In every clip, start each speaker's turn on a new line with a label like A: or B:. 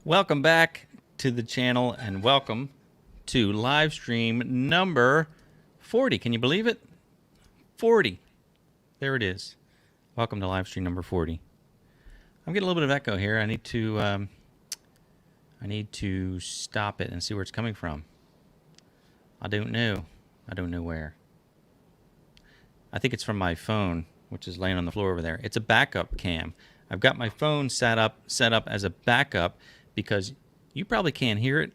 A: Welcome back to the channel and welcome to live stream number 40. Can you believe it? 40. There it is. Welcome to live stream number 40. I'm getting a little bit of echo here. I need to stop it and see where it's coming from. I don't know where. I think it's from my phone, which is laying on the floor over there. It's a backup cam. I've got my phone set up as a backup because you probably can't hear it.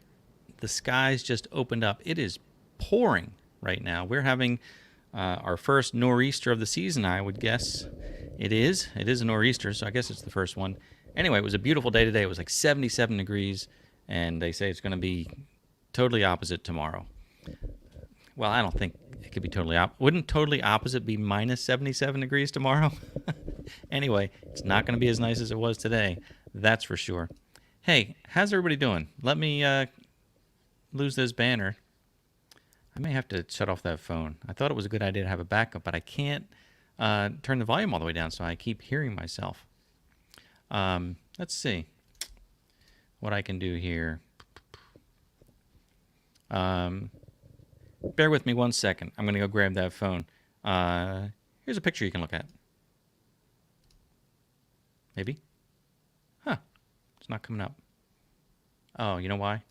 A: The skies just opened up. It is pouring right now. We're having our first nor'easter of the season, I would guess. It is a nor'easter, so I guess it's the first one. Anyway, it was a beautiful day today. It was like 77 degrees, and they say it's going to be totally opposite tomorrow. Well, I don't think it could be totally opposite. Wouldn't totally opposite be minus 77 degrees tomorrow? Anyway, it's not going to be as nice as it was today. That's for sure. Hey, how's everybody doing? Let me lose this banner. I may have to shut off that phone. I thought it was a good idea to have a backup, but I can't turn the volume all the way down, so I keep hearing myself. Let's see what I can do here. Bear with me 1 second. I'm going to go grab that phone. Here's a picture you can look at. Maybe? Huh. It's not coming up. Oh, you know why?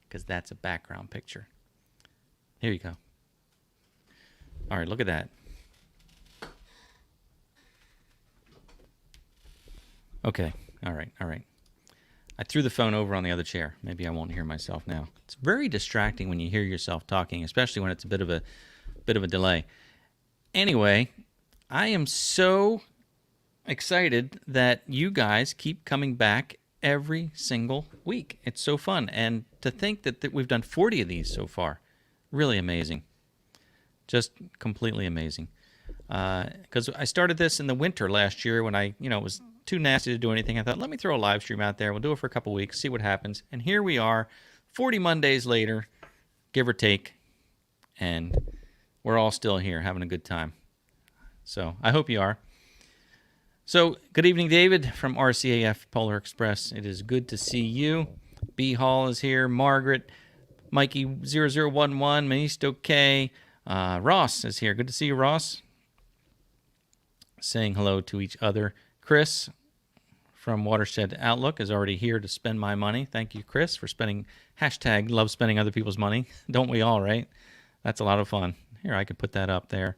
A: Because that's a background picture. Here you go. All right, look at that. Okay. All right. I threw the phone over on the other chair. Maybe I won't hear myself now. It's very distracting when you hear yourself talking, especially when it's a bit of a delay. Anyway, I am so excited that you guys keep coming back every single week. It's so fun. And to think that we've done 40 of these so far, really amazing. Just completely amazing. Because I started this in the winter last year when it was too nasty to do anything. I thought, let me throw a live stream out there. We'll do it for a couple weeks, see what happens. And here we are, 40 Mondays later, give or take, and we're all still here having a good time. So I hope you are. So good evening, David from RCAF Polar Express. It is good to see you. B Hall is here. Margaret, Mikey0011, Manisto K. Ross is here. Good to see you, Ross. Saying hello to each other. Chris from Watershed Outlook is already here to spend my money. Thank you, Chris, for spending hashtag love spending other people's money. Don't we all, right? That's a lot of fun. Here, I could put that up there.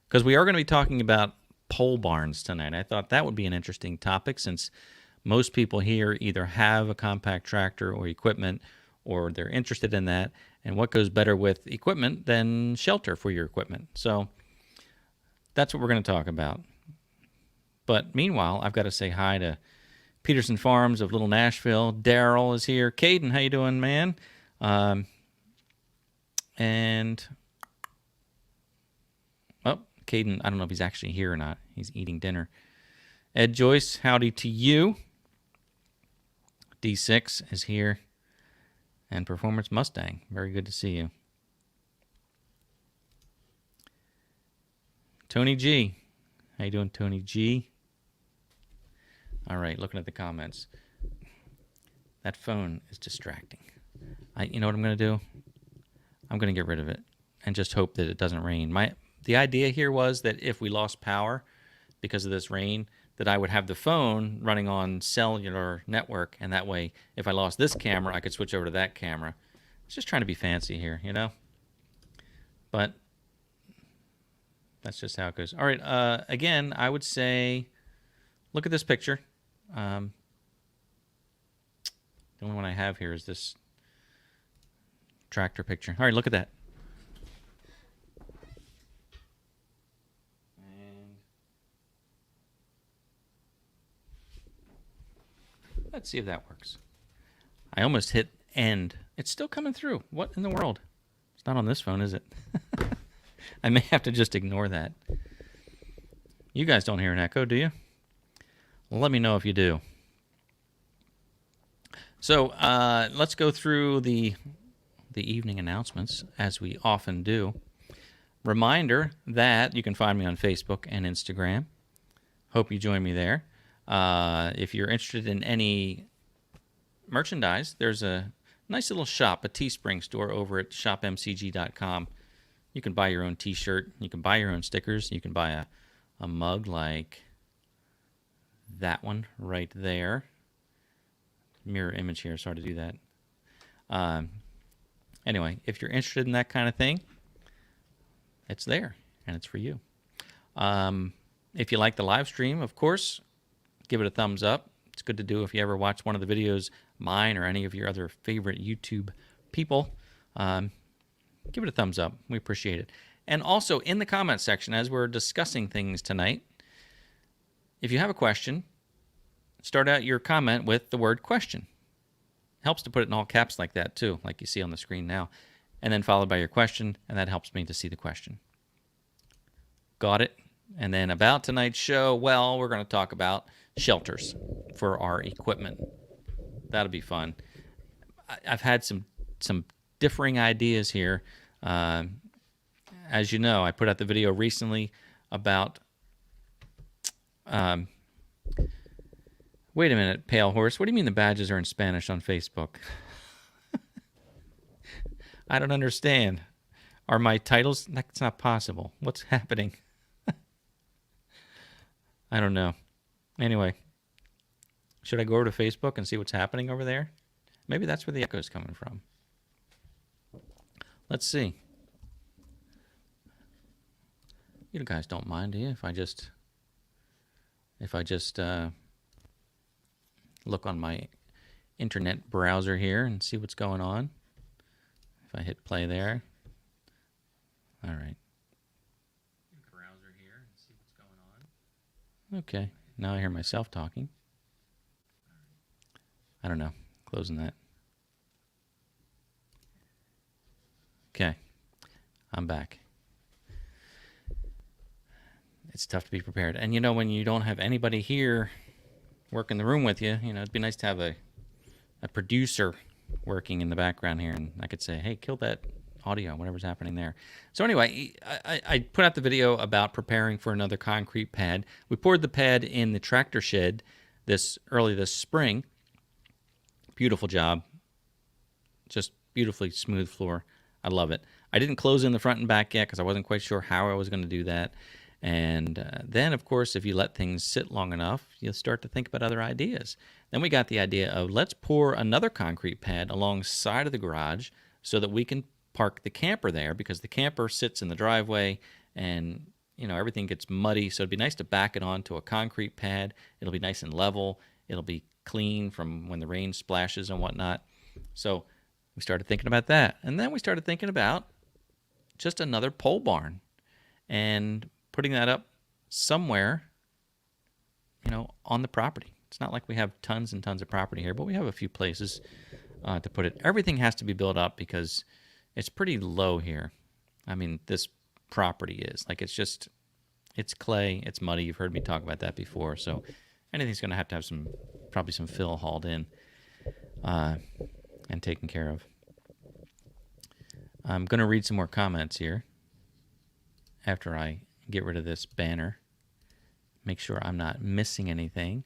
A: Because we are going to be talking about pole barns tonight. I thought that would be an interesting topic since most people here either have a compact tractor or equipment or they're interested in that. And what goes better with equipment than shelter for your equipment? So that's what we're going to talk about. But meanwhile, I've got to say hi to Peterson Farms of Little Nashville. Daryl is here. Caden, how you doing, man? Caden, I don't know if he's actually here or not. He's eating dinner. Ed Joyce, howdy to you. D6 is here. And Performance Mustang, very good to see you. Tony G, how you doing, Tony G? All right, looking at the comments. That phone is distracting. You know what I'm going to do? I'm going to get rid of it and just hope that it doesn't rain. The idea here was that if we lost power because of this rain, that I would have the phone running on cellular network, and that way, if I lost this camera, I could switch over to that camera. I was just trying to be fancy here, you know? But that's just how it goes. All right, again, I would say, look at this picture. The only one I have here is this tractor picture. All right, look at that. And let's see if that works. I almost hit end. It's still coming through. What in the world? It's not on this phone, is it? I may have to just ignore that. You guys don't hear an echo, do you? Well, let me know if you do. So let's go through the evening announcements, as we often do. Reminder that you can find me on Facebook and Instagram. Hope you join me there. If you're interested in any merchandise, there's a nice little shop, a Teespring store over at shopmcg.com. You can buy your own t-shirt. You can buy your own stickers. You can buy a mug like that one right there. Mirror image here, sorry to do that. Anyway, if you're interested in that kind of thing, it's there, and it's for you. If you like the live stream, of course, give it a thumbs up. It's good to do if you ever watch one of the videos, mine or any of your other favorite YouTube people. Give it a thumbs up. We appreciate it. And also, in the comment section, as we're discussing things tonight, if you have a question, start out your comment with the word question. Helps to put it in all caps like that, too, like you see on the screen now. And then followed by your question, and that helps me to see the question. Got it? And then about tonight's show, well, we're going to talk about shelters for our equipment. That'll be fun. I've had some differing ideas here. As you know, I put out the video recently about... wait a minute, Pale Horse. What do you mean the badges are in Spanish on Facebook? I don't understand. Are my titles? That's not possible. What's happening? I don't know. Anyway, should I go over to Facebook and see what's happening over there? Maybe that's where the echo is coming from. Let's see. You guys don't mind, do you? If I just look on my internet browser here and see what's going on. If I hit play there. All right. Browser here and see what's going on. Okay. Now I hear myself talking. I don't know. Closing that. Okay. I'm back. It's tough to be prepared. And you know, when you don't have anybody here working the room with you, you know, it'd be nice to have a producer working in the background here, and I could say, hey, kill that audio, whatever's happening there. So anyway, I put out the video about preparing for another concrete pad. We poured the pad in the tractor shed early this spring. Beautiful job. Just beautifully smooth floor. I love it. I didn't close in the front and back yet because I wasn't quite sure how I was going to do that. And then, of course, if you let things sit long enough, you'll start to think about other ideas. Then we got the idea of let's pour another concrete pad alongside of the garage so that we can park the camper there, because the camper sits in the driveway and, you know, everything gets muddy. So it'd be nice to back it onto a concrete pad. It'll be nice and level. It'll be clean from when the rain splashes and whatnot. So we started thinking about that. And then we started thinking about just another pole barn and putting that up somewhere, you know, on the property. It's not like we have tons and tons of property here, but we have a few places to put it. Everything has to be built up because it's pretty low here. I mean, this property is. Like, it's clay, it's muddy. You've heard me talk about that before. So anything's going to have probably some fill hauled in and taken care of. I'm going to read some more comments here after I get rid of this banner. Make sure I'm not missing anything.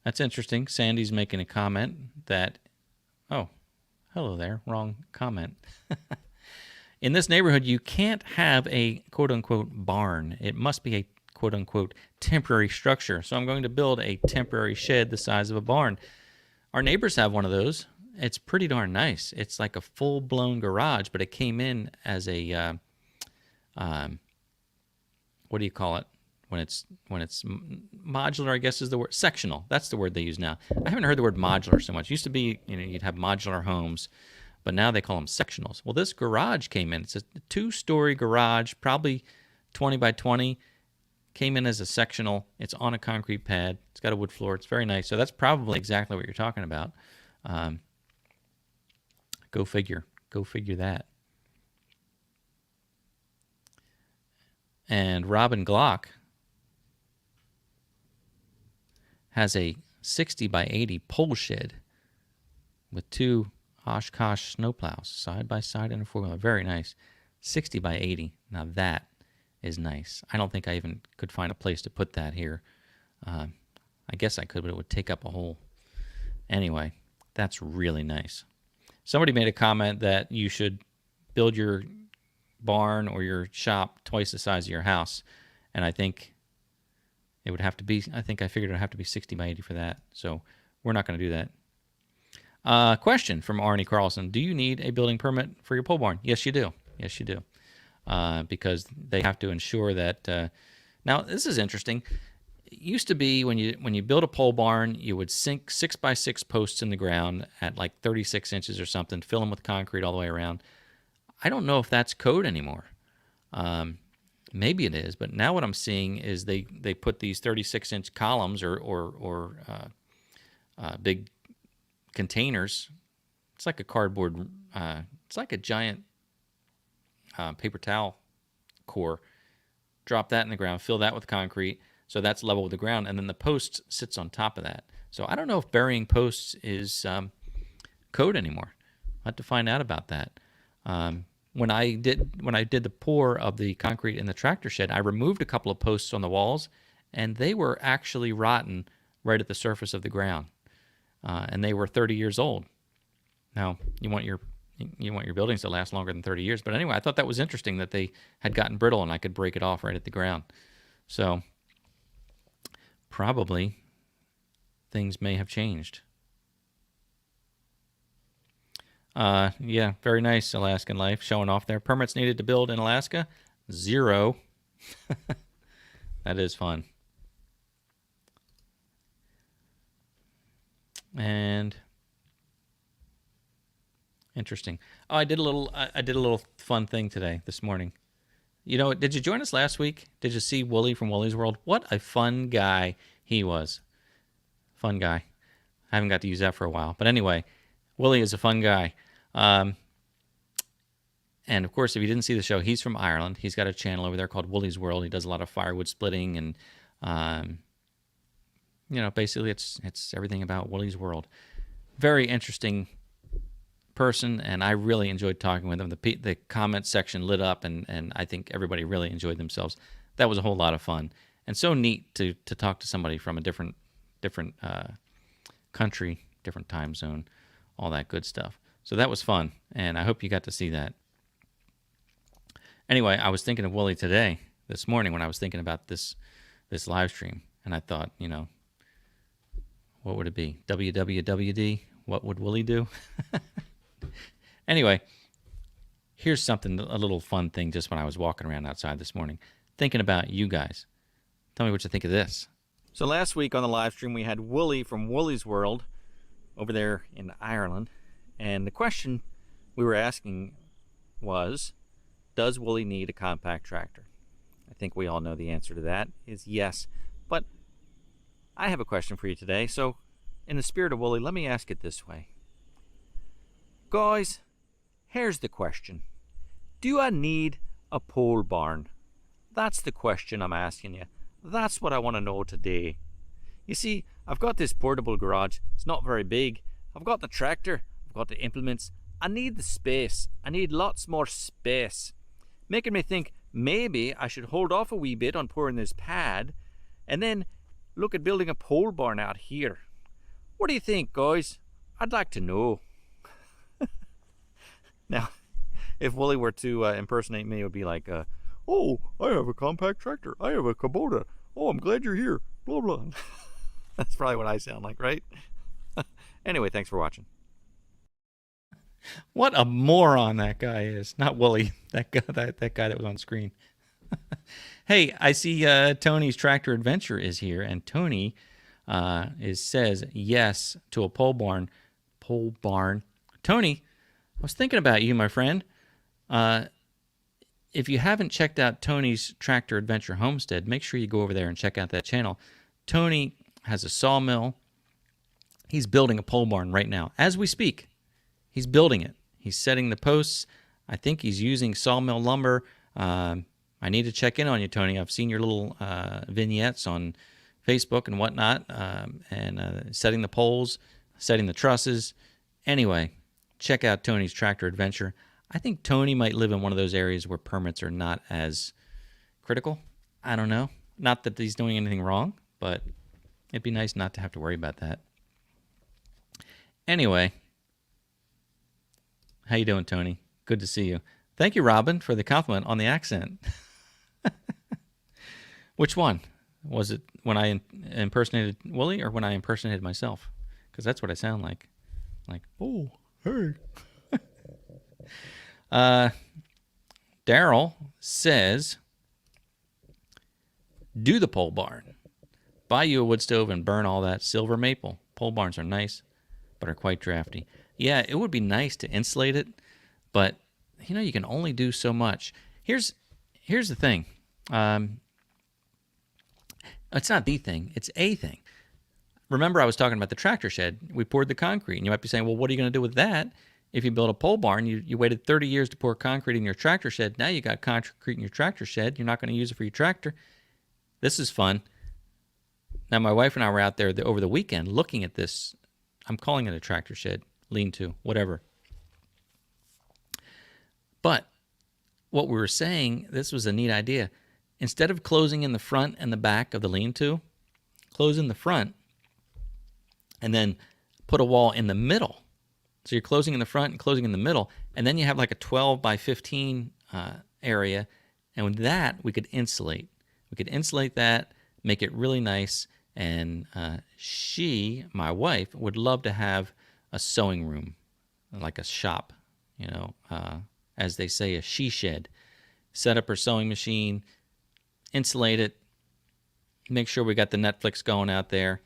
A: That's interesting. Sandy's making a comment that, oh, hello there, wrong comment. In this neighborhood, you can't have a quote-unquote barn. It must be a quote-unquote temporary structure. So I'm going to build a temporary shed the size of a barn. Our neighbors have one of those. It's pretty darn nice. It's like a full-blown garage, but it came in as a, what do you call it? When it's modular, I guess is the word. Sectional. That's the word they use now. I haven't heard the word modular so much. It used to be, you know, you'd have modular homes, but now they call them sectionals. Well, this garage came in. It's a 2-story garage, probably 20 by 20. Came in as a sectional. It's on a concrete pad. It's got a wood floor. It's very nice. So that's probably exactly what you're talking about. Go figure. Go figure that. And Robin Glock has a 60 by 80 pole shed with 2 Oshkosh snowplows side by side in a 4-wheeler. Very nice. 60 by 80. Now that is nice. I don't think I even could find a place to put that here. I guess I could, but it would take up a whole... Anyway, that's really nice. Somebody made a comment that you should build your barn or your shop twice the size of your house. And I think it would have to be, I figured it would have to be 60 by 80 for that. So we're not going to do that. Question from Arnie Carlson. Do you need a building permit for your pole barn? Yes, you do. Yes, you do. Because they have to ensure that... now, this is interesting. It used to be when you build a pole barn, you would sink 6x6 posts in the ground at like 36 inches or something, fill them with concrete all the way around. I don't know if that's code anymore. Maybe it is, but now what I'm seeing is they put these 36-inch columns or big containers. It's like a cardboard. It's like a giant paper towel core. Drop that in the ground, fill that with concrete. So that's level with the ground, and then the post sits on top of that. So I don't know if burying posts is code anymore. I'll have to find out about that. When I did the pour of the concrete in the tractor shed, I removed a couple of posts on the walls, and they were actually rotten right at the surface of the ground, and they were 30 years old. Now you want your buildings to last longer than 30 years, but anyway, I thought that was interesting that they had gotten brittle and I could break it off right at the ground. So probably things may have changed. Yeah, very nice, Alaskan Life, showing off there. Permits needed to build in Alaska? 0. That is fun. And interesting. Oh, I did a little fun thing this morning. You know, did you join us last week? Did you see Wooly from Wooly's World? What a fun guy he was. Fun guy. I haven't got to use that for a while. But anyway, Wooly is a fun guy. And of course, if you didn't see the show, he's from Ireland. He's got a channel over there called Wooly's World. He does a lot of firewood splitting and, basically it's everything about Wooly's World. Very interesting person, and I really enjoyed talking with him. The comment section lit up, and I think everybody really enjoyed themselves. That was a whole lot of fun, and so neat to talk to somebody from a different country, different time zone, all that good stuff. So that was fun, and I hope you got to see that. Anyway, I was thinking of Wooly this morning when I was thinking about this live stream, and I thought, what would it be? WWWD? What would Wooly do? Anyway, here's a little fun thing just when I was walking around outside this morning, thinking about you guys. Tell me what you think of this. So last week on the live stream, we had Wooly from Wooly's World over there in Ireland. And the question we were asking was, does Wooly need a compact tractor? I think we all know the answer to that is yes. But I have a question for you today. So in the spirit of Wooly, let me ask it this way. Guys, here's the question. Do I need a pole barn? That's the question I'm asking you. That's what I want to know today. You see, I've got this portable garage. It's not very big. I've got the tractor. I've got the implements. I need the space. I need lots more space. Making me think maybe I should hold off a wee bit on pouring this pad and then look at building a pole barn out here. What do you think, guys? I'd like to know. Now, if Wooly were to impersonate me, it would be like, oh, I have a compact tractor. I have a Kubota. Oh, I'm glad you're here. Blah, blah. That's probably what I sound like, right? Anyway, thanks for watching. What a moron that guy is. Not Wooly, that guy that was on screen. Hey, I see Tony's Tractor Adventure is here, and Tony says yes to a pole barn. Pole barn. Tony, I was thinking about you, my friend. If you haven't checked out Tony's Tractor Adventure Homestead, make sure you go over there and check out that channel. Tony has a sawmill. He's building a pole barn right now. As we speak, he's building it. He's setting the posts. I think he's using sawmill lumber. I need to check in on you, Tony. I've seen your little vignettes on Facebook and whatnot, and setting the poles, setting the trusses. Anyway, check out Tony's Tractor Adventure. I think Tony might live in one of those areas where permits are not as critical. I don't know. Not that he's doing anything wrong, but it'd be nice not to have to worry about that. Anyway, how you doing, Tony? Good to see you. Thank you, Robin, for the compliment on the accent. Which one? Was it when I impersonated Wooly or when I impersonated myself? Because that's what I sound like. Like, oh, hey. Daryl says, do the pole barn. Buy you a wood stove and burn all that silver maple. Pole barns are nice, but are quite drafty. Yeah, it would be nice to insulate it, but you know, you can only do so much. Here's the thing. It's not the thing. It's a thing. Remember, I was talking about the tractor shed. We poured the concrete, and you might be saying, well, what are you going to do with that? If you build a pole barn, you waited 30 years to pour concrete in your tractor shed. Now you got concrete in your tractor shed. You're not going to use it for your tractor. This is fun. Now, my wife and I were out there over the weekend looking at this. I'm calling it a tractor shed, lean-to, whatever. But what we were saying, this was a neat idea. Instead of closing in the front and the back of the lean-to, close in the front and then put a wall in the middle. So you're closing in the front and closing in the middle, and then you have like a 12 by 15 area, and with that, we could insulate. We could insulate that, make it really nice, and she, my wife, would love to have a sewing room, like a shop, you know, as they say, a she shed. Set up her sewing machine, insulate it, make sure we got the Netflix going out there,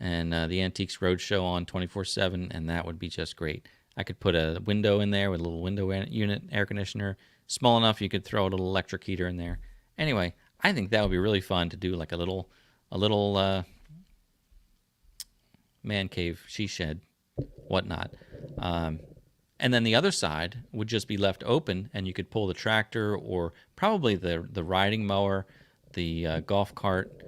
A: and the Antiques Roadshow on 24/7, and that would be just great. I could put a window in there with a little window unit, air conditioner, small enough you could throw a little electric heater in there. Anyway, I think that would be really fun to do, like a little man cave, she shed, whatnot. And then the other side would just be left open, and you could pull the tractor or probably the riding mower, the golf cart,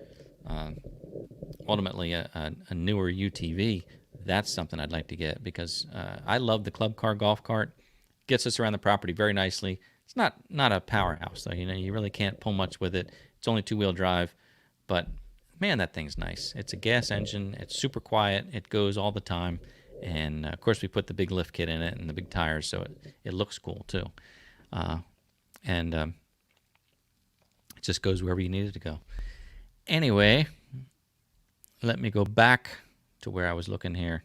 A: ultimately a newer UTV. That's something I'd like to get because I love the club car golf cart. Gets us around the property very nicely. It's not a powerhouse, though. You know, you really can't pull much with it. It's only two-wheel drive, but man, that thing's nice. It's a gas engine. It's super quiet. It goes all the time. And, of course, we put the big lift kit in it and the big tires, so it looks cool, too. And it just goes wherever you need it to go. Anyway, let me go back to where I was looking here.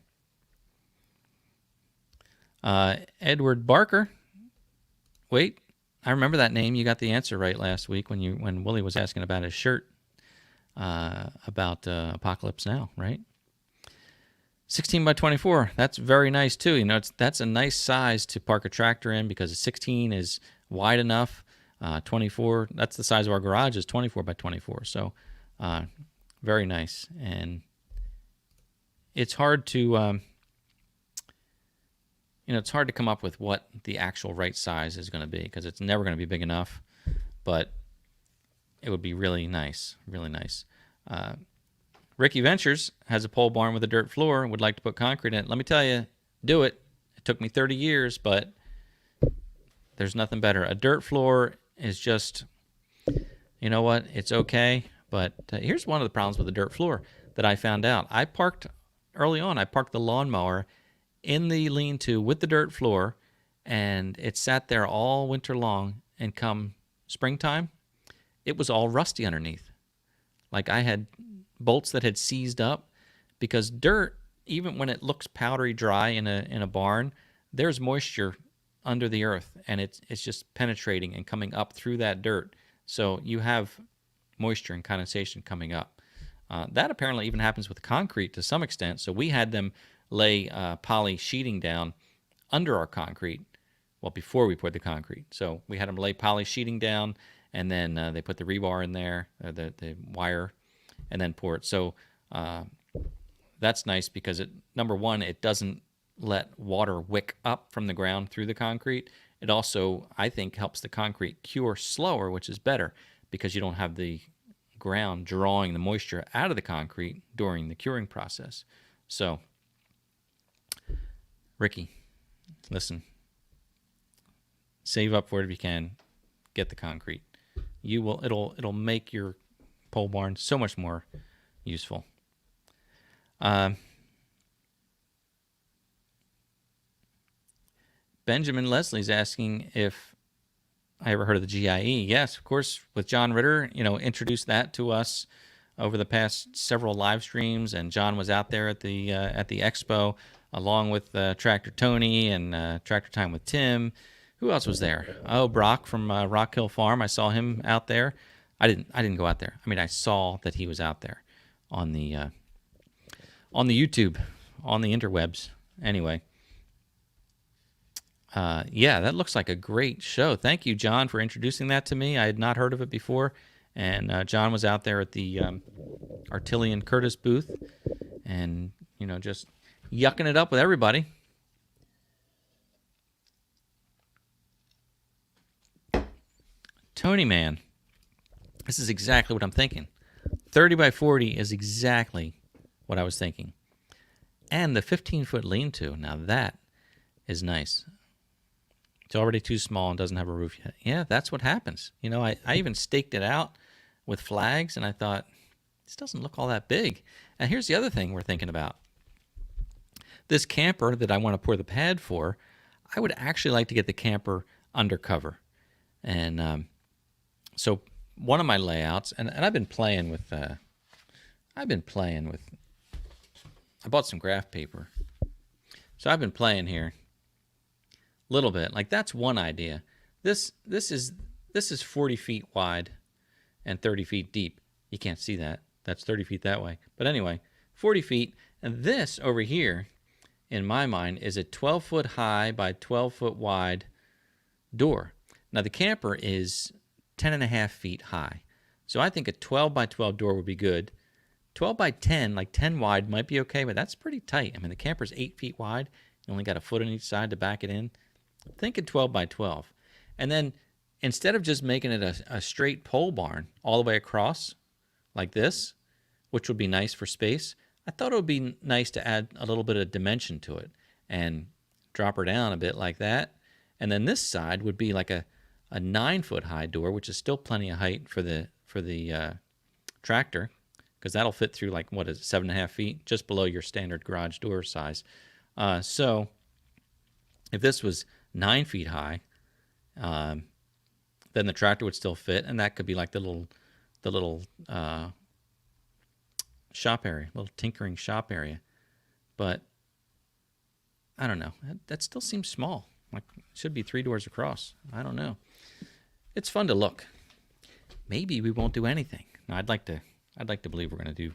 A: Edward Barker. Wait, I remember that name. You got the answer right last week when Willie was asking about his shirt about Apocalypse Now, right? 16 by 24. That's very nice too. You know, that's a nice size to park a tractor in because 16 is wide enough. 24, that's the size of our garage, is 24 by 24. So very nice. And it's hard to it's hard to come up with what the actual right size is going to be because it's never going to be big enough, but it would be really nice, really nice. Ricky Ventures has a pole barn with a dirt floor and would like to put concrete in it. Let me tell you, do it. It took me 30 years, but there's nothing better. A dirt floor is just, you know what, it's okay, but here's one of the problems with a dirt floor that I found out. Early on, I parked the lawnmower in the lean-to with the dirt floor, and it sat there all winter long, and come springtime, it was all rusty underneath. Like I had bolts that had seized up because dirt, even when it looks powdery dry in a barn, there's moisture under the earth, and it's just penetrating and coming up through that dirt. So you have moisture and condensation coming up. That apparently even happens with concrete to some extent. So we had them lay poly sheeting down under our concrete, well, before we poured the concrete. So we had them lay poly sheeting down, and then they put the rebar in there, the wire, and then pour it. So that's nice because number one, it doesn't let water wick up from the ground through the concrete. It also, I think, helps the concrete cure slower, which is better because you don't have the ground drawing the moisture out of the concrete during the curing process. So, Ricky, listen, save up for it if you can. Get the concrete. It'll make your pole barn so much more useful. Benjamin Leslie's asking if I ever heard of the GIE. Yes, of course, with John Ritter, introduced that to us over the past several live streams, and John was out there at the expo along with Tractor Tony and Tractor Time with Tim. Who else was there? Oh, Brock from Rock Hill Farm. I saw him out there. I didn't go out there. I mean, I saw that he was out there on the YouTube, on the interwebs. Anyway. Yeah, that looks like a great show. Thank you, John, for introducing that to me. I had not heard of it before. And John was out there at the Artilian Curtis booth and, just yucking it up with everybody. Tony, man, this is exactly what I'm thinking. 30 by 40 is exactly what I was thinking. And the 15-foot lean-to, now that is nice. It's already too small and doesn't have a roof yet. Yeah, that's what happens. I even staked it out with flags, and I thought, this doesn't look all that big. And here's the other thing we're thinking about. This camper that I want to pour the pad for, I would actually like to get the camper undercover. And so one of my layouts, and I've been playing with, I bought some graph paper. So I've been playing here a little bit. Like, that's one idea. This is 40 feet wide and 30 feet deep. You can't see that. That's 30 feet that way. But anyway, 40 feet. And this over here, in my mind, is a 12-foot high by 12-foot wide door. Now, the camper is 10.5 feet high. So I think a 12 by 12 door would be good. 12 by 10, like 10 wide, might be okay, but that's pretty tight. I mean, the camper's 8 feet wide. You only got a foot on each side to back it in. Think of 12 by 12. And then instead of just making it a straight pole barn all the way across like this, which would be nice for space, I thought it would be nice to add a little bit of dimension to it and drop her down a bit like that. And then this side would be like a 9-foot high door, which is still plenty of height for the tractor, because that'll fit through, like, what is it, 7.5 feet, just below your standard garage door size. So if this was 9 feet high, then the tractor would still fit, and that could be like the little shop area, little tinkering shop area. But I don't know. That still seems small. Like, it should be 3 doors across. I don't know. It's fun to look. Maybe we won't do anything. No, I'd like to believe we're going to do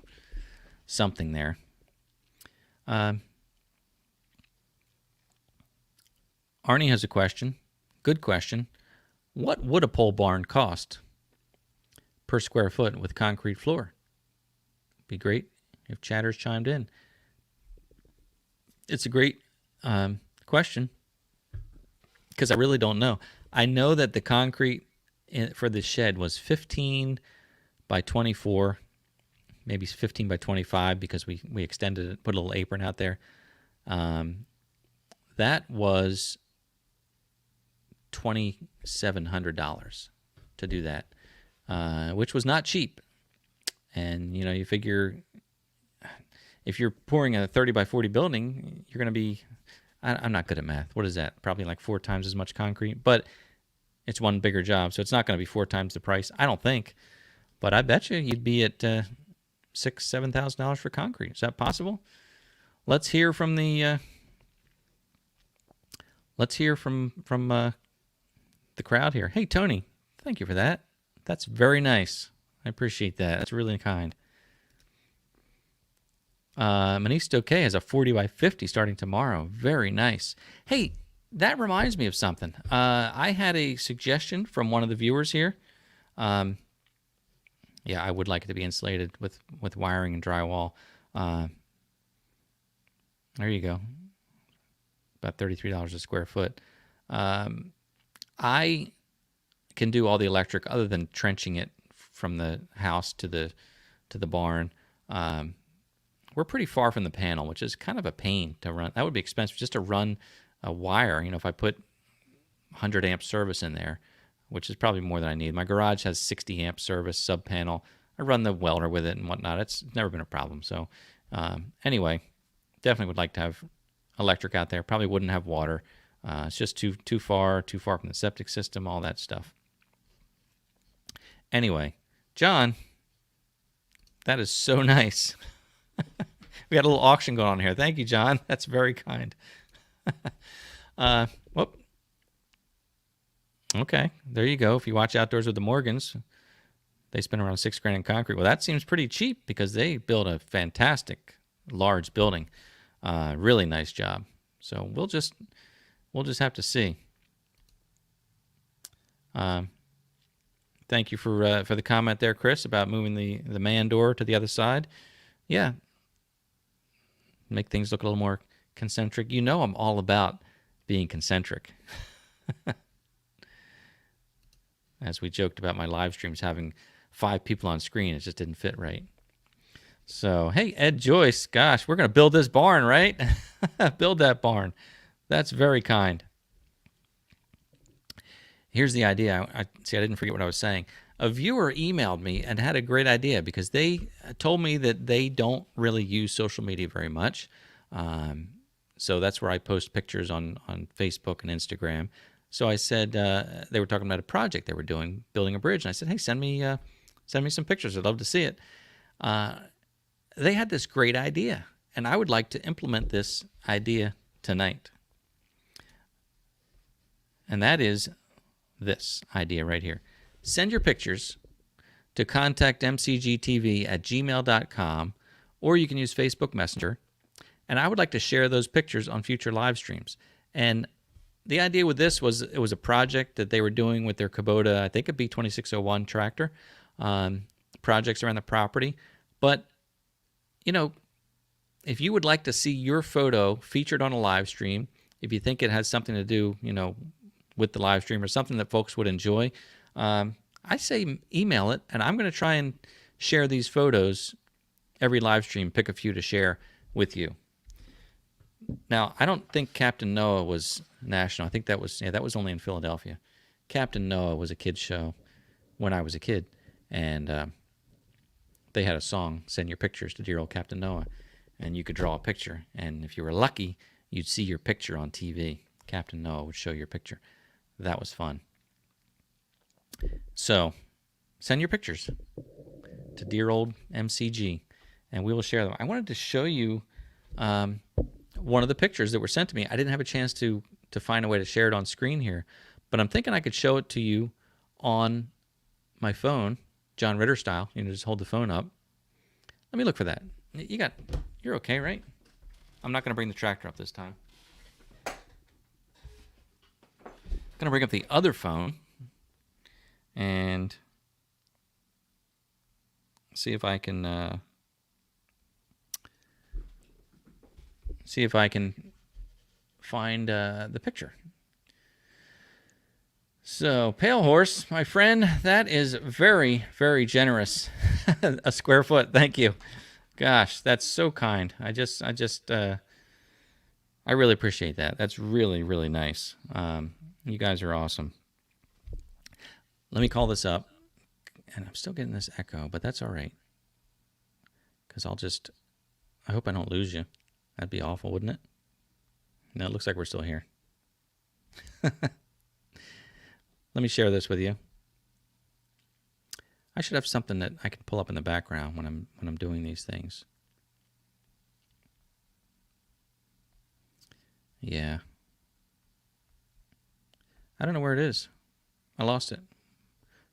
A: something there. Arnie has a question. Good question. What would a pole barn cost per square foot with concrete floor? Be great if chatters chimed in. It's a great question, because I really don't know. I know that the concrete for the shed was 15 by 24, maybe 15 by 25, because we extended it, put a little apron out there. That was $2,700 to do that, which was not cheap. And, you figure if you're pouring a 30 by 40 building, you're going to be, I'm not good at math. What is that? Probably like 4 times as much concrete, but it's one bigger job. So it's not going to be 4 times the price, I don't think. But I bet you'd be at $6,000-7,000 for concrete. Is that possible? Let's hear from the crowd here. Hey, Tony, thank you for that. That's very nice. I appreciate that. That's really kind. Manisto K has a 40 by 50 starting tomorrow. Very nice. Hey, that reminds me of something. I had a suggestion from one of the viewers here. Yeah, I would like it to be insulated with wiring and drywall. There you go. About $33 a square foot. I can do all the electric other than trenching it from the house to the barn. We're pretty far from the panel, which is kind of a pain to run. That would be expensive just to run a wire. If I put 100 amp service in there, which is probably more than I need. My garage has 60 amp service, sub panel. I run the welder with it and whatnot. It's never been a problem. So anyway, definitely would like to have electric out there. Probably wouldn't have water. It's just too far from the septic system, all that stuff. Anyway, John, that is so nice. We got a little auction going on here. Thank you, John. That's very kind. Whoop. Okay, there you go. If you watch Outdoors with the Morgans, they spend around $6,000 in concrete. Well, that seems pretty cheap because they build a fantastic large building. Really nice job. So we'll just have to see. Thank you for the comment there, Chris, about moving the man door to the other side. Yeah, make things look a little more concentric. You know, I'm all about being concentric. As we joked about my live streams having 5 people on screen, it just didn't fit right. So, hey, Ed Joyce, gosh, we're going to build this barn, right? Build that barn. That's very kind. Here's the idea. I didn't forget what I was saying. A viewer emailed me and had a great idea because they told me that they don't really use social media very much. So that's where I post pictures on Facebook and Instagram. So I said, they were talking about a project they were doing, building a bridge. And I said, hey, send me some pictures. I'd love to see it. They had this great idea, and I would like to implement this idea tonight. And that is this idea right here. Send your pictures to contactmcgtv@gmail.com, or you can use Facebook Messenger. And I would like to share those pictures on future live streams. And the idea with this was it was a project that they were doing with their Kubota, I think a B2601 tractor, projects around the property. But, you know, if you would like to see your photo featured on a live stream, if you think it has something to do, you know, with the live stream or something that folks would enjoy, I say email it, and I'm going to try and share these photos every live stream, pick a few to share with you. Now, I don't think Captain Noah was national. I think that was only in Philadelphia. Captain Noah was a kid's show when I was a kid, and they had a song, Send Your Pictures to Dear Old Captain Noah, and you could draw a picture, and if you were lucky, you'd see your picture on TV. Captain Noah would show your picture. That was fun. So, send your pictures to dear old MCG, and we will share them. I wanted to show you one of the pictures that were sent to me. I didn't have a chance to find a way to share it on screen here, but I'm thinking I could show it to you on my phone, John Ritter style. You know, just hold the phone up. Let me look for that. You're okay, right? I'm not going to bring the tractor up this time. I'm going to bring up the other phone and see if I can find the picture. So, Pale Horse, my friend, that is very, very generous. A square foot, thank you. Gosh, that's so kind. I really appreciate that. That's really, really nice. You guys are awesome. Let me call this up. And I'm still getting this echo, but that's all right. Because I hope I don't lose you. That'd be awful, wouldn't it? No, it looks like we're still here. Let me share this with you. I should have something that I can pull up in the background when I'm doing these things. Yeah. I don't know where it is. I lost it.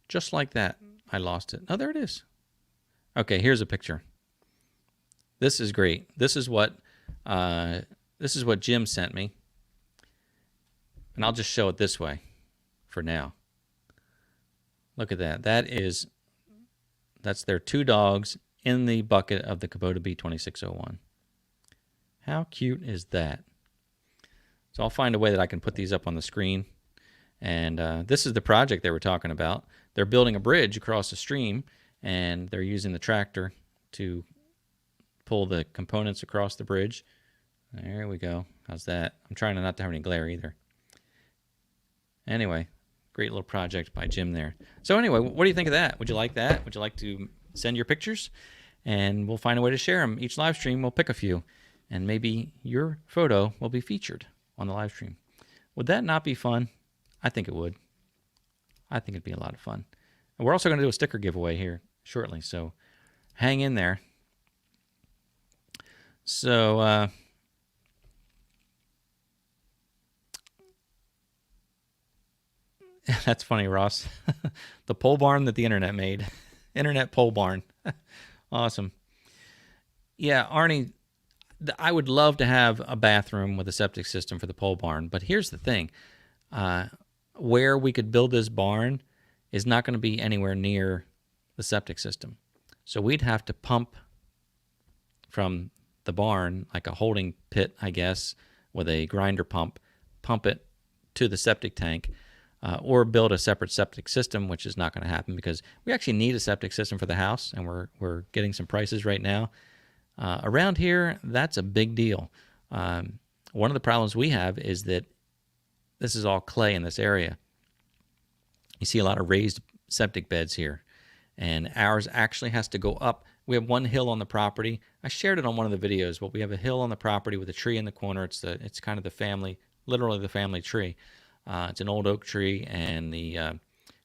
A: Just like that, I lost it. Oh, there it is. Okay, here's a picture. This is great. This is what Jim sent me. And I'll just show it this way for now. Look at that. That's their 2 dogs in the bucket of the Kubota B2601. How cute is that? So I'll find a way that I can put these up on the screen. And this is the project they were talking about. They're building a bridge across the stream, and they're using the tractor to pull the components across the bridge. There we go. How's that? I'm trying not to have any glare either. Anyway, Great little project by Jim there. So anyway, what do you think of that? Would you like that? Would you like to send your pictures? And we'll find a way to share them. Each live stream, we'll pick a few. And maybe your photo will be featured on the live stream. Would that not be fun? I think it would. I think it'd be a lot of fun. And we're also going to do a sticker giveaway here shortly, so hang in there. So, that's funny, Ross. The pole barn that the internet made. Internet pole barn. Awesome. Yeah, Arnie, I would love to have a bathroom with a septic system for the pole barn, but here's the thing. Where we could build this barn is not going to be anywhere near the septic system. So we'd have to pump from the barn, like a holding pit, I guess, with a grinder pump it to the septic tank, or build a separate septic system, which is not going to happen because we actually need a septic system for the house, and we're getting some prices right now. Around here, that's a big deal. One of the problems we have is that this is all clay in this area. You see a lot of raised septic beds here, and ours actually has to go up. We have one hill on the property. I shared it on one of the videos, but we have a hill on the property with a tree in the corner. It's kind of the family, literally the family tree. It's an old oak tree, and the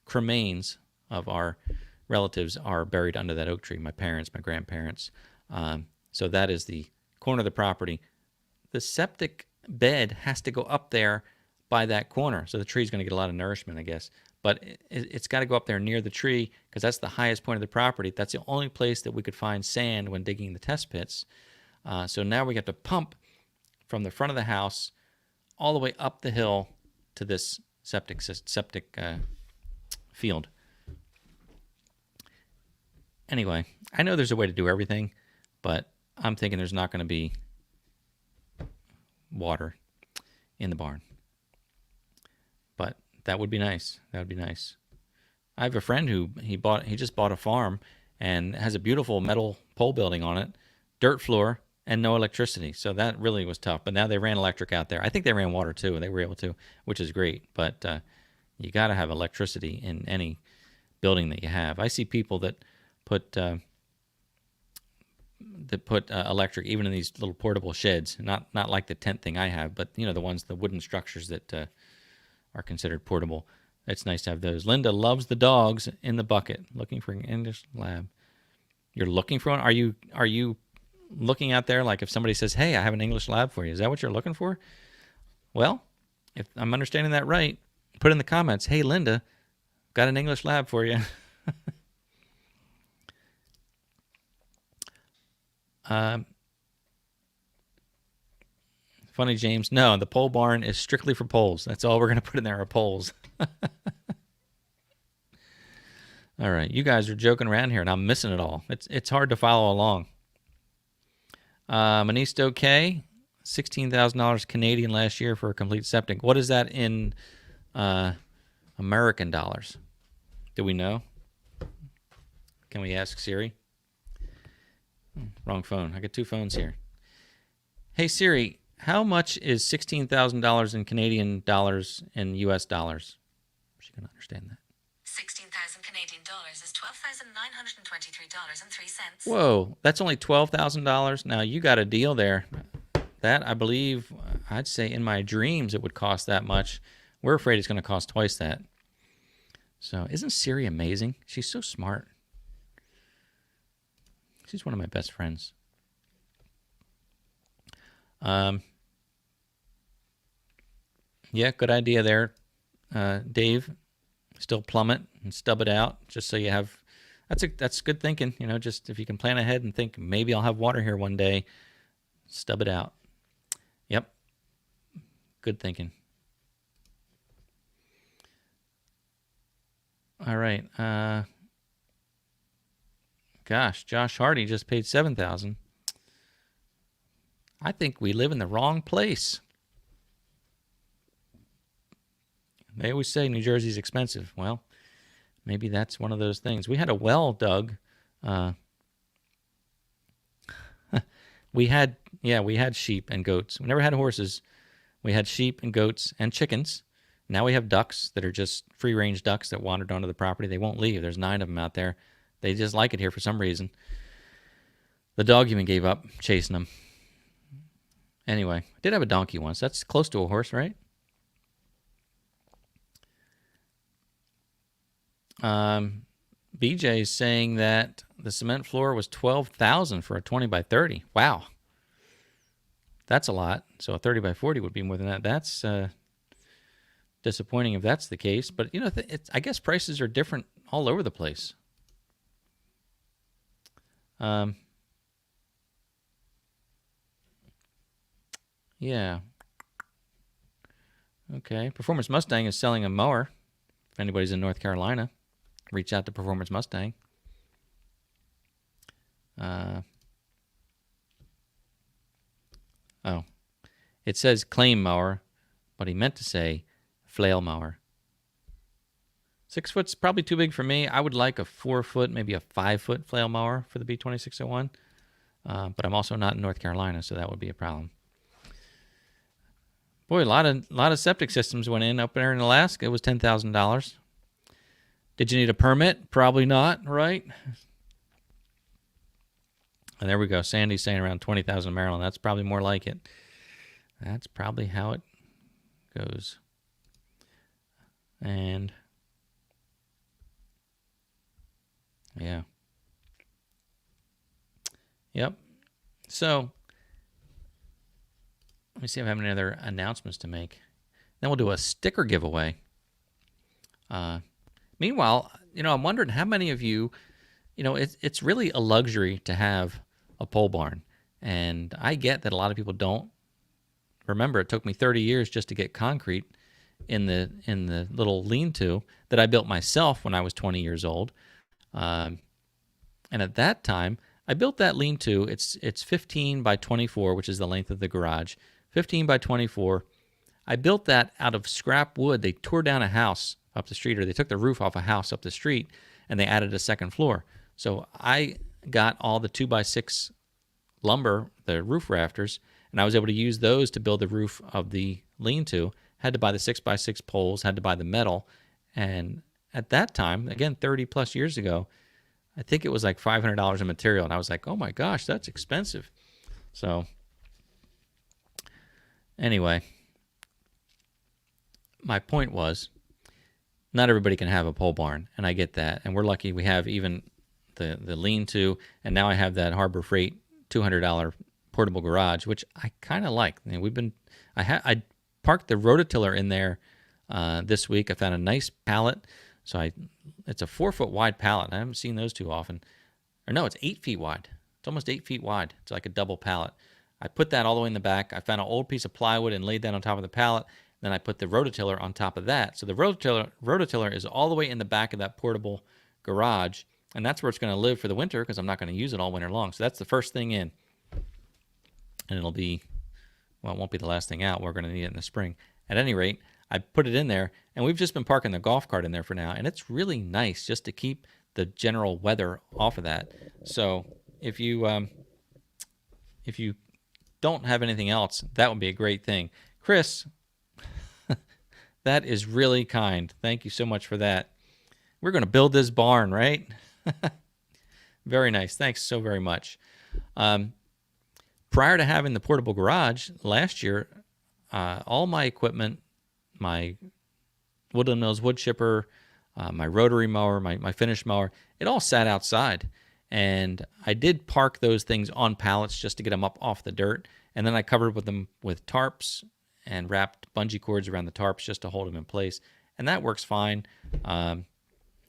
A: cremains of our relatives are buried under that oak tree. My parents, my grandparents. So that is the corner of the property. The septic bed has to go up there by that corner. So the tree's going to get a lot of nourishment, I guess. But it's got to go up there near the tree because that's the highest point of the property. That's the only place that we could find sand when digging the test pits. So now we have to pump from the front of the house all the way up the hill to this septic field. Anyway, I know there's a way to do everything, but I'm thinking there's not going to be water in the barn. But that would be nice. That would be nice. I have a friend who he just bought a farm and has a beautiful metal pole building on it, dirt floor, and no electricity. So that really was tough. But now they ran electric out there. I think they ran water too, and they were able to, which is great. But you got to have electricity in any building that you have. I see people that put electric even in these little portable sheds. Not like the tent thing I have, but the wooden structures that are considered portable. It's nice to have those. Linda loves the dogs in the bucket. Looking for an English lab. You're looking for one? Are you looking out there like if somebody says, "Hey, I have an English lab for you"? Is that what you're looking for? Well, if I'm understanding that right, put in the comments, "Hey, Linda, got an English lab for you." Funny, James. No, the pole barn is strictly for poles. That's all we're going to put in there are poles. All right, you guys are joking around here, and I'm missing it all. It's hard to follow along. Manisto K, $16,000 Canadian last year for a complete septic. What is that in American dollars? Do we know? Can we ask Siri? Wrong phone. I got two phones here. Hey Siri, how much is $16,000 in Canadian dollars in US dollars? She can understand that.
B: 16,000 Canadian dollars is $12,923.03.
A: Whoa, that's only $12,000. Now you got a deal there. That I believe, I'd say in my dreams it would cost that much. We're afraid it's going to cost twice that. So isn't Siri amazing? She's so smart. She's one of my best friends. Yeah, good idea there, Dave. Still plumb it and stub it out, just so you have. That's good thinking. Just if you can plan ahead and think maybe I'll have water here one day, stub it out. Yep, good thinking. All right. Gosh, Josh Hardy just paid $7,000. I think we live in the wrong place. They always say New Jersey's expensive. Well, maybe that's one of those things. We had a well dug. We had sheep and goats. We never had horses. We had sheep and goats and chickens. Now we have ducks that are just free-range ducks that wandered onto the property. They won't leave. There's 9 of them out there. They just like it here for some reason. The dog even gave up chasing them. Anyway, I did have a donkey once. That's close to a horse, right? BJ is saying that the cement floor was $12,000 for a 20 by 30. Wow. That's a lot. So a 30 by 40 would be more than that. That's disappointing if that's the case. But, you know, I guess prices are different all over the place. Yeah. Okay. Performance Mustang is selling a mower. If anybody's in North Carolina, reach out to Performance Mustang. Oh, it says claim mower, but he meant to say flail mower. 6 foot's probably too big for me. I would like a 4 foot, maybe a 5 foot flail mower for the B2601. But I'm also not in North Carolina, so that would be a problem. Boy, a lot of septic systems went in up there in Alaska. It was $10,000. Did you need a permit? Probably not, right? And there we go. Sandy's saying around $20,000 in Maryland. That's probably more like it. That's probably how it goes. And yeah. Yep. So let me see if I have any other announcements to make. Then we'll do a sticker giveaway. Meanwhile, you know, I'm wondering how many of you, you know, it's really a luxury to have a pole barn. And I get that a lot of people don't. Remember, it took me 30 years just to get concrete in the little lean-to that I built myself when I was 20 years old. And at that time, I built that lean-to. It's 15 by 24, which is the length of the garage. 15 by 24. I built that out of scrap wood. They tore down a house up the street, or they took the roof off a house up the street, and they added a second floor. So I got all the 2x6 lumber, the roof rafters, and I was able to use those to build the roof of the lean-to. Had to buy the 6x6 poles, had to buy the metal. And at that time, again, 30 plus years ago, I think it was like $500 in material. And I was like, oh my gosh, that's expensive. So anyway, my point was, not everybody can have a pole barn, and I get that. And we're lucky we have even the lean-to, and now I have that Harbor Freight $200 portable garage, which I kind of like. You know, I parked the rototiller in there this week. I found a nice pallet. So it's a 4 foot wide pallet. I haven't seen those too often. Or no, it's 8 feet wide. It's almost 8 feet wide. It's like a double pallet. I put that all the way in the back. I found an old piece of plywood and laid that on top of the pallet. Then I put the rototiller on top of that. So the rototiller is all the way in the back of that portable garage, and that's where it's going to live for the winter because I'm not going to use it all winter long. So that's the first thing in. And it'll be, well, it won't be the last thing out. We're going to need it in the spring. At any rate, I put it in there, and we've just been parking the golf cart in there for now, and it's really nice just to keep the general weather off of that. So if you don't have anything else, that would be a great thing. Chris, that is really kind. Thank you so much for that. We're going to build this barn, right? Very nice. Thanks so very much. Prior to having the portable garage last year, all my equipment, my Woodland Mills wood chipper, my rotary mower, my finish mower, it all sat outside. And I did park those things on pallets just to get them up off the dirt. And then I covered them with tarps and wrapped bungee cords around the tarps just to hold them in place. And that works fine.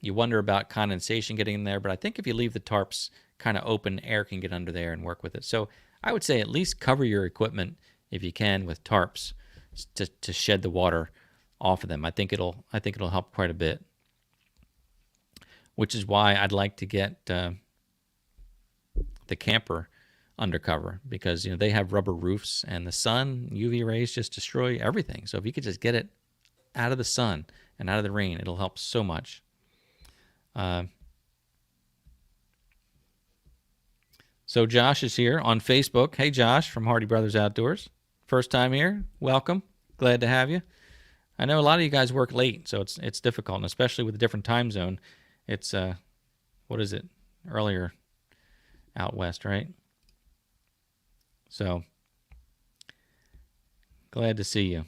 A: You wonder about condensation getting in there, but I think if you leave the tarps kind of open, air can get under there and work with it. So I would say at least cover your equipment if you can with tarps to shed the water off of them. I think it'll help quite a bit. Which is why I'd like to get the camper undercover, because you know they have rubber roofs and the sun, UV rays just destroy everything. So if you could just get it out of the sun and out of the rain, it'll help so much. So Josh is here on Facebook. Hey Josh from Hardy Brothers Outdoors. First time here. Welcome. Glad to have you. I know a lot of you guys work late, so it's difficult, and especially with a different time zone. It's what is it? Earlier out west, right? So glad to see you.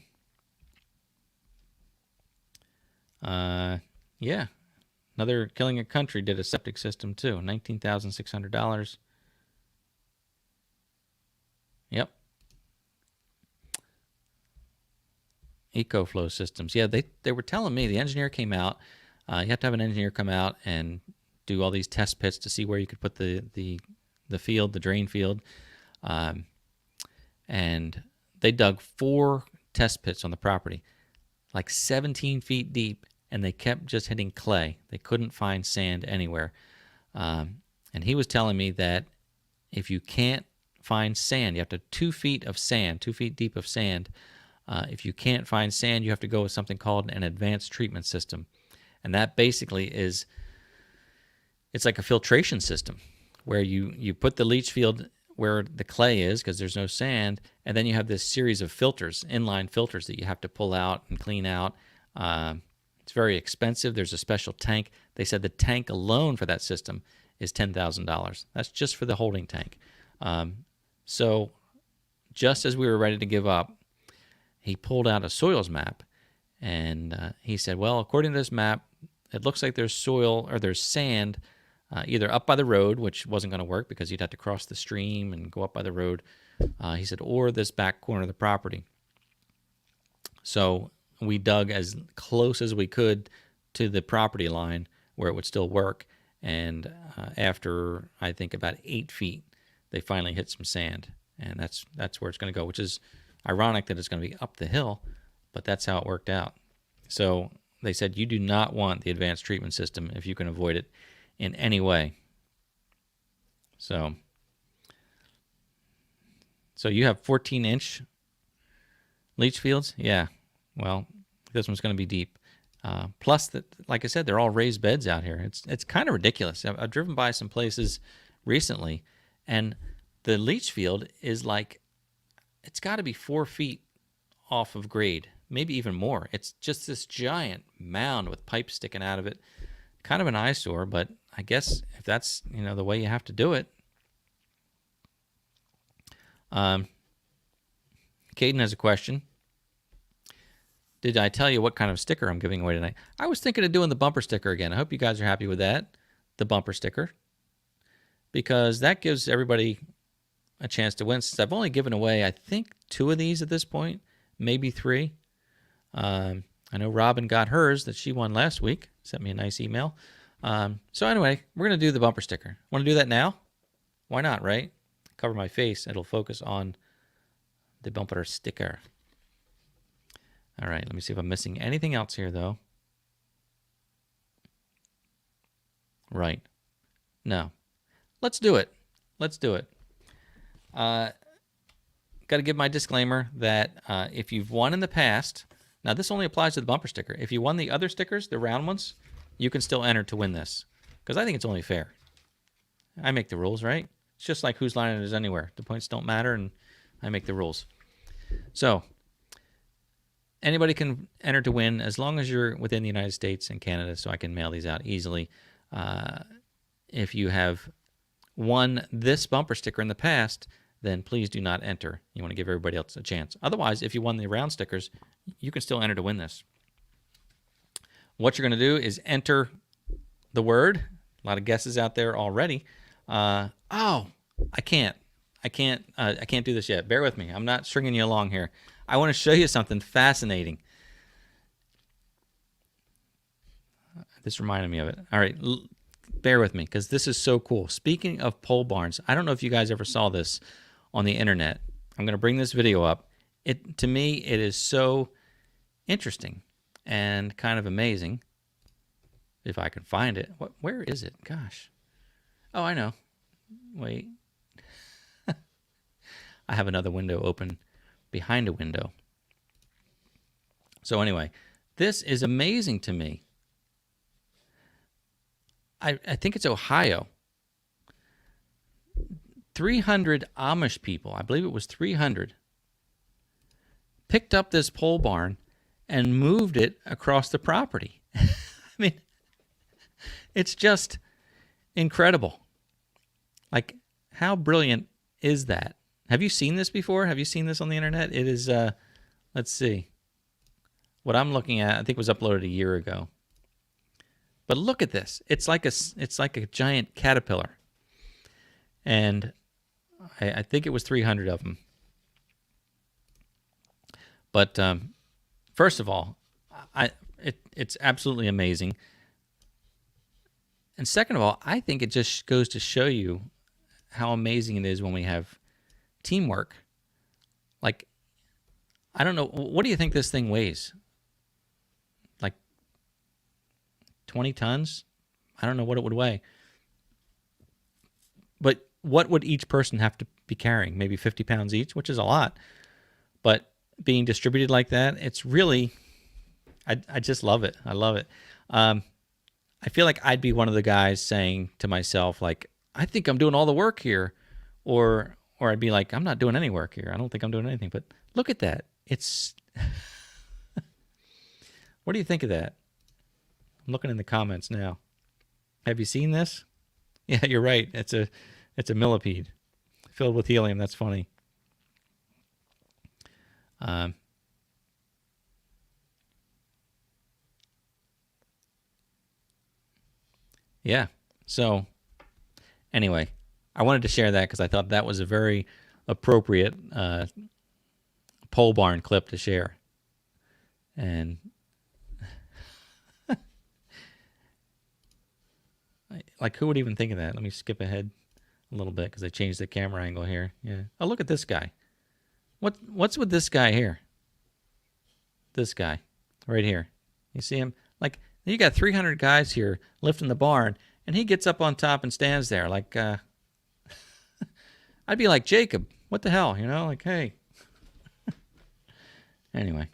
A: Yeah. Another Killing a Country did a septic system too. $19,600. Yep. EcoFlow systems. Yeah, they were telling me, the engineer came out. You have to have an engineer come out and do all these test pits to see where you could put the field, the drain field. And they dug 4 test pits on the property, like 17 feet deep, and they kept just hitting clay. They couldn't find sand anywhere. And he was telling me that if you can't find sand, you have to have 2 feet of sand, 2 feet deep of sand. If you can't find sand, you have to go with something called an advanced treatment system. And that basically is, it's like a filtration system where you put the leach field where the clay is because there's no sand, and then you have this series of filters, inline filters that you have to pull out and clean out. It's very expensive. There's a special tank. They said the tank alone for that system is $10,000. That's just for the holding tank. So just as we were ready to give up, he pulled out a soils map, and he said, well, according to this map, it looks like there's soil or there's sand either up by the road, which wasn't going to work because you'd have to cross the stream and go up by the road. He said, or this back corner of the property. So we dug as close as we could to the property line where it would still work. And after, I think, about 8 feet, they finally hit some sand. And that's where it's going to go, which is ironic that it's going to be up the hill, but that's how it worked out. So they said you do not want the advanced treatment system if you can avoid it in any way. So you have 14-inch leach fields? Yeah. Well, this one's going to be deep. Plus, that, like I said, they're all raised beds out here. It's kind of ridiculous. I've driven by some places recently, and the leach field is like, it's got to be 4 feet off of grade, maybe even more. It's just this giant mound with pipes sticking out of it. Kind of an eyesore, but I guess if that's, the way you have to do it. Caden has a question. Did I tell you what kind of sticker I'm giving away tonight? I was thinking of doing the bumper sticker again. I hope you guys are happy with that, the bumper sticker, because that gives everybody a chance to win. Since I've only given away, I think, 2 of these at this point, maybe 3. I know Robin got hers that she won last week. Sent me a nice email. So anyway, we're going to do the bumper sticker. Want to do that now? Why not, right? Cover my face. It'll focus on the bumper sticker. All right, let me see if I'm missing anything else here, though. Right. No. Let's do it. Let's do it. Got to give my disclaimer that if you've won in the past, now this only applies to the bumper sticker. If you won the other stickers, the round ones, you can still enter to win this, because I think it's only fair. I make the rules, right? It's just like Whose Line It Is Anywhere. The points don't matter, and I make the rules. So anybody can enter to win as long as you're within the United States and Canada, so I can mail these out easily. If you have won this bumper sticker in the past, then please do not enter. You want to give everybody else a chance. Otherwise, if you won the round stickers, you can still enter to win this. What you're going to do is enter the word. A lot of guesses out there already. I can't do this yet. Bear with me. I'm not stringing you along here. I want to show you something fascinating. This reminded me of it. All right, bear with me, because this is so cool. Speaking of pole barns, I don't know if you guys ever saw this on the internet. I'm going to bring this video up. To me, it is so interesting and kind of amazing. If I can find it. Where is it? Gosh. Oh, I know. Wait. I have another window open behind a window. So anyway, this is amazing to me. I think it's Ohio. 300 Amish people, I believe it was 300, picked up this pole barn and moved it across the property. I mean, it's just incredible. Like, how brilliant is that? Have you seen this before? Have you seen this on the internet? It is, let's see. What I'm looking at, I think was uploaded a year ago. But look at this. It's like a giant caterpillar. And I think it was 300 of them. But first of all, it's absolutely amazing. And second of all, I think it just goes to show you how amazing it is when we have teamwork. Like, I don't know, what do you think this thing weighs? Like 20 tons? I don't know what it would weigh. But what would each person have to be carrying? Maybe 50 pounds each, which is a lot. But being distributed like that, it's really, I just love it. I love it. I feel like I'd be one of the guys saying to myself, like, I think I'm doing all the work here. Or I'd be like, I'm not doing any work here. I don't think I'm doing anything. But look at that. It's, what do you think of that? I'm looking in the comments now. Have you seen this? Yeah, you're right. It's a millipede filled with helium. That's funny. Yeah. So anyway, I wanted to share that because I thought that was a very appropriate pole barn clip to share. And like, who would even think of that? Let me skip ahead a little bit because I changed the camera angle here. Yeah. Oh, look at this guy. What's with this guy here? This guy right here. You see him? Like, you got 300 guys here lifting the barn, and he gets up on top and stands there. Like, I'd be like, Jacob, what the hell? You know, like, hey. Anyway.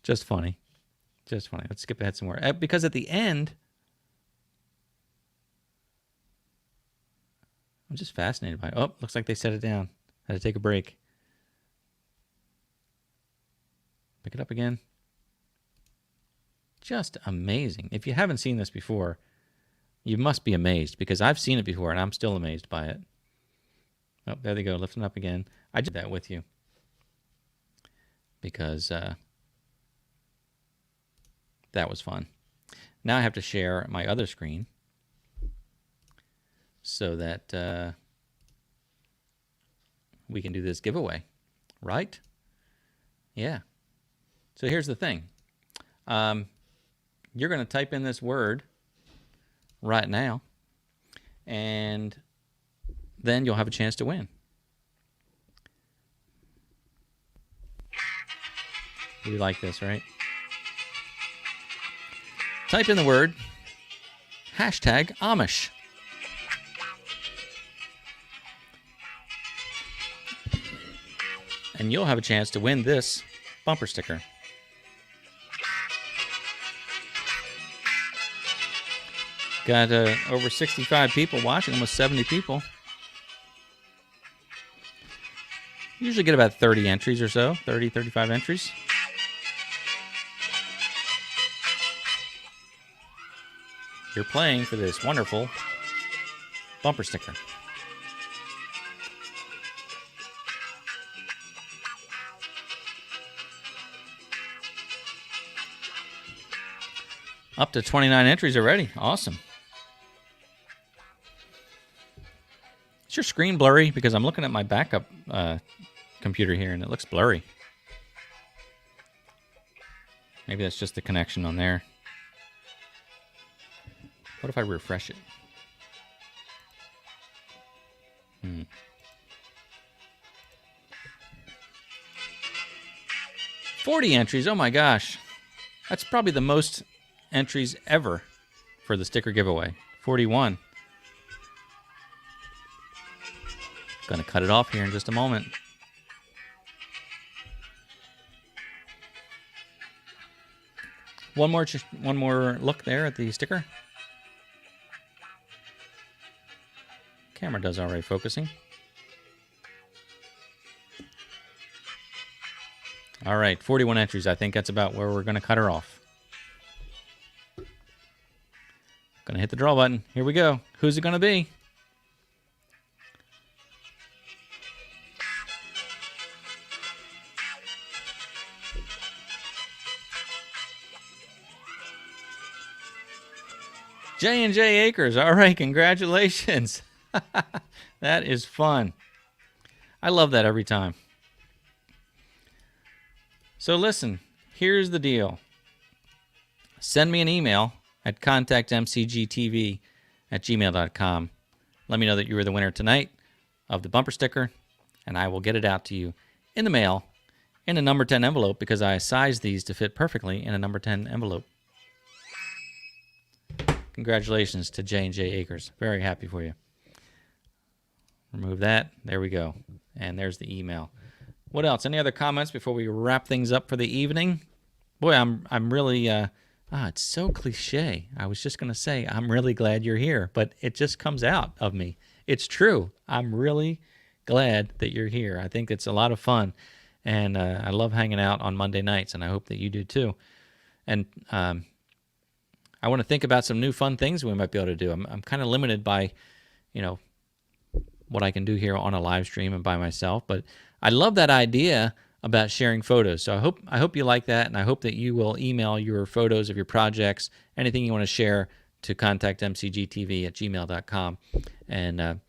A: Just funny. Just funny. Let's skip ahead some more. Because at the end, I'm just fascinated by it. Oh, looks like they set it down. Had to take a break. Pick it up again. Just amazing. If you haven't seen this before, you must be amazed because I've seen it before and I'm still amazed by it. Oh, there they go, lifting up again. I did that with you because that was fun. Now I have to share my other screen so that we can do this giveaway, right? Yeah. So here's the thing. You're going to type in this word right now, and then you'll have a chance to win. You like this, right? Type in the word #Amish. And you'll have a chance to win this bumper sticker. Got over 65 people watching, almost 70 people. Usually get about 30 entries or so, 30, 35 entries. You're playing for this wonderful bumper sticker. Up to 29 entries already. Awesome. Is your screen blurry? Because I'm looking at my backup computer here and it looks blurry. Maybe that's just the connection on there. What if I refresh it? 40 entries. Oh my gosh. That's probably the most entries ever for the sticker giveaway. 41. Gonna cut it off here in just a moment. One more look there at the sticker. Camera does all right focusing. All right, 41 entries. I think that's about where we're going to cut her off. Going to hit the draw button. Here we go. Who's it going to be? J&J Acres. All right, congratulations. That is fun. I love that every time. So listen, here's the deal. Send me an email at contactmcgtv@gmail.com. Let me know that you were the winner tonight of the bumper sticker, and I will get it out to you in the mail in a number 10 envelope because I sized these to fit perfectly in a number 10 envelope. Congratulations to J&J Acres. Very happy for you. Remove that. There we go. And there's the email. What else? Any other comments before we wrap things up for the evening? Boy, I'm really it's so cliche. I was just going to say I'm really glad you're here, but it just comes out of me. It's true. I'm really glad that you're here. I think it's a lot of fun, and I love hanging out on Monday nights, and I hope that you do too. And I want to think about some new fun things we might be able to do. I'm kind of limited by, what I can do here on a live stream and by myself, but I love that idea about sharing photos. So I hope you like that, and I hope that you will email your photos of your projects, anything you want to share, to contactmcgtv@gmail.com, and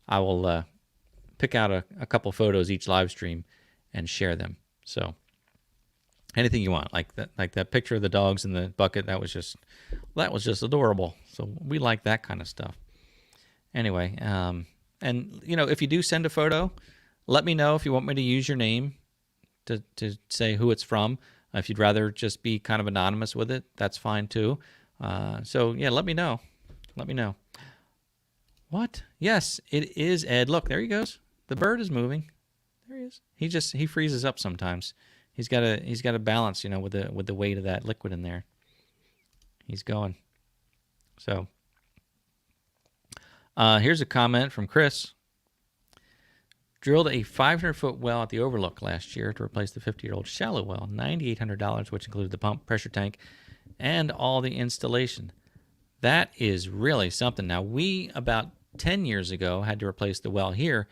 A: I will pick out a couple photos each live stream and share them. So anything you want, like that picture of the dogs in the bucket, that was just adorable. So we like that kind of stuff. Anyway, and if you do send a photo, let me know if you want me to use your name to say who it's from. If you'd rather just be kind of anonymous with it, that's fine too. So yeah, let me know. Let me know. What? Yes, it is Ed. Look, there he goes. The bird is moving. There he is. He freezes up sometimes. He's got to balance, with the weight of that liquid in there. He's going. So here's a comment from Chris. Drilled a 500-foot well at the Overlook last year to replace the 50-year-old shallow well. $9,800, which included the pump, pressure tank, and all the installation. That is really something. Now, we, about 10 years ago, had to replace the well here.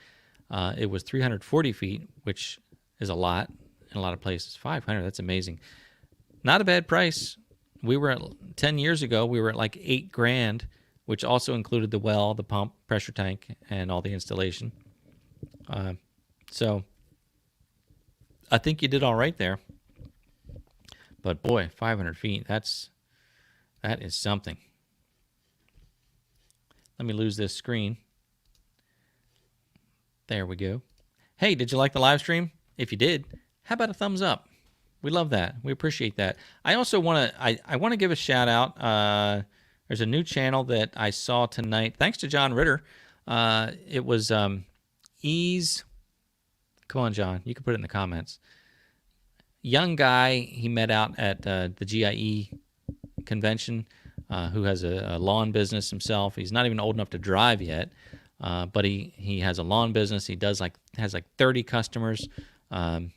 A: It was 340 feet, which is a lot in a lot of places. 500, that's amazing. Not a bad price. 10 years ago, we were at like $8,000, which also included the well, the pump, pressure tank, and all the installation. So I think you did all right there. But boy, 500 feet, that is something. Let me lose this screen. There we go. Hey, did you like the live stream? If you did, how about a thumbs up? We love that. We appreciate that. I also want to give a shout out. There's a new channel that I saw tonight. Thanks to John Ritter. It was Ease. Come on, John. You can put it in the comments. Young guy he met out at the GIE convention, who has a lawn business himself. He's not even old enough to drive yet, but he has a lawn business. He has like 30 customers, and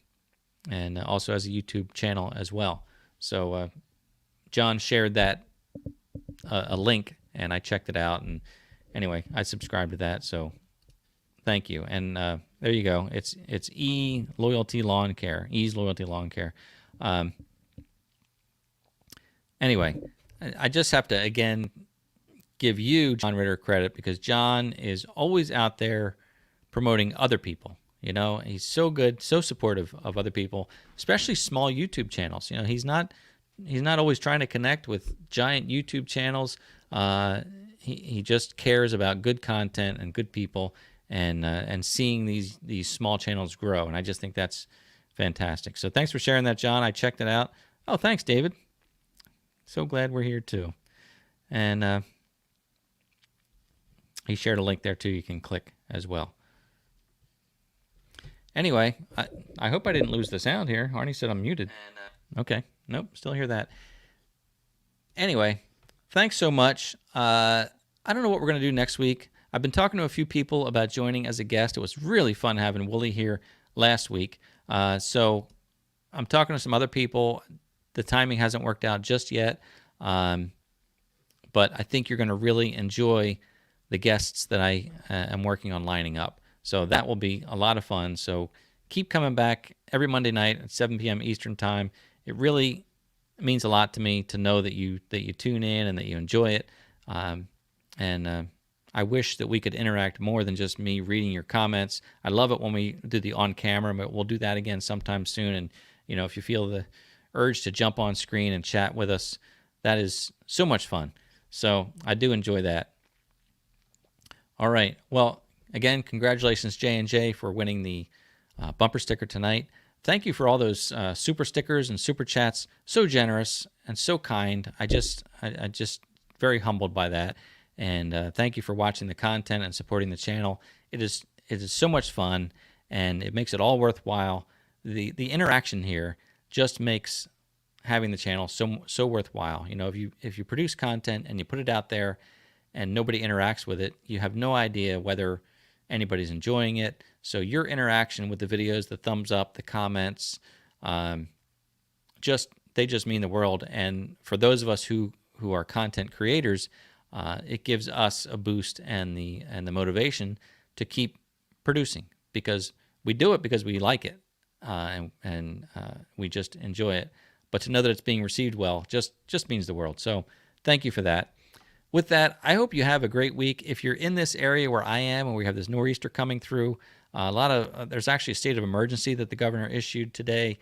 A: also has a YouTube channel as well. So John shared that a link, and I checked it out. And anyway, I subscribed to that. So thank you. And there you go. It's E Loyalty Lawn Care. E's Loyalty Lawn Care. Anyway, I just have to again give you, John Ritter, credit, because John is always out there promoting other people. He's so good, so supportive of other people, especially small YouTube channels. He's not always trying to connect with giant YouTube channels. He just cares about good content and good people, and seeing these small channels grow. And I just think that's fantastic. So thanks for sharing that, John. I checked it out. Oh, thanks, David. So glad we're here too. And he shared a link there too. You can click as well. Anyway, I hope I didn't lose the sound here. Arnie said I'm muted. Okay. Nope, still hear that. Anyway, thanks so much. I don't know what we're going to do next week. I've been talking to a few people about joining as a guest. It was really fun having Wooly here last week. So I'm talking to some other people. The timing hasn't worked out just yet, but I think you're going to really enjoy the guests that I am working on lining up. So that will be a lot of fun. So keep coming back every Monday night at 7 p.m. Eastern Time. It really means a lot to me to know that you tune in and that you enjoy it. And I wish that we could interact more than just me reading your comments. I love it when we do the on camera, but we'll do that again sometime soon. And if you feel the urge to jump on screen and chat with us, that is so much fun. So I do enjoy that. All right. Well, again, congratulations, J&J, for winning the bumper sticker tonight. Thank you for all those super stickers and super chats. So generous and so kind. I just very humbled by that. And thank you for watching the content and supporting the channel. It is so much fun, and it makes it all worthwhile. The interaction here just makes having the channel so worthwhile. If you produce content and you put it out there and nobody interacts with it, you have no idea whether anybody's enjoying it. So your interaction with the videos, the thumbs up, the comments, they just mean the world. And for those of us who are content creators, it gives us a boost and the motivation to keep producing, because we do it because we like it, and we just enjoy it. But to know that it's being received well just means the world. So thank you for that. With that, I hope you have a great week. If you're in this area where I am, and we have this nor'easter coming through, there's actually a state of emergency that the governor issued today,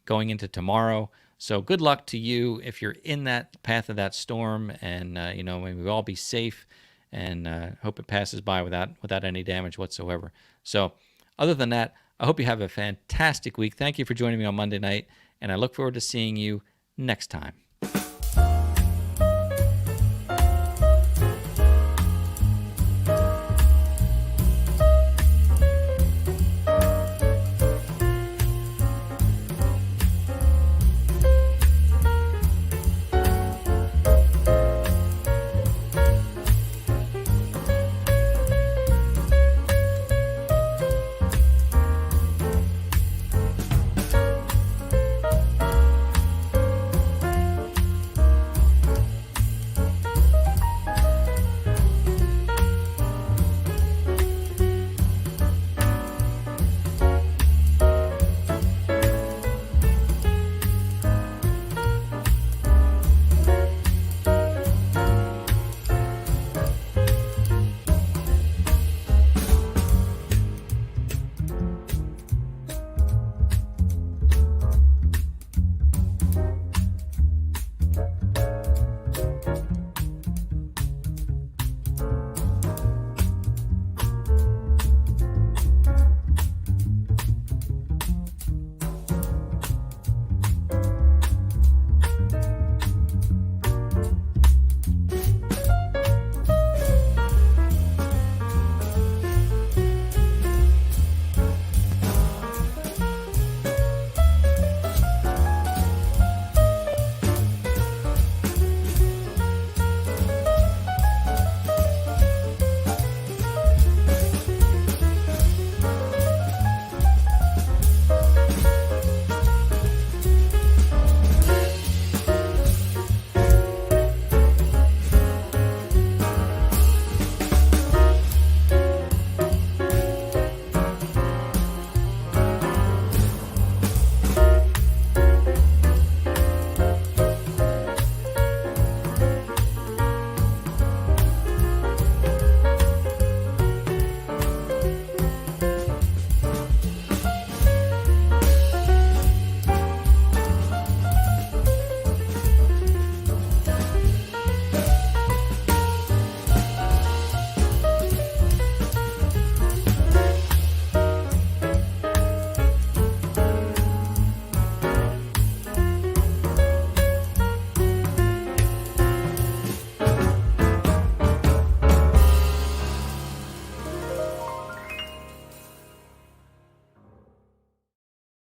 A: going into tomorrow. So good luck to you if you're in that path of that storm, and may we all be safe, and hope it passes by without any damage whatsoever. So other than that, I hope you have a fantastic week. Thank you for joining me on Monday night, and I look forward to seeing you next time.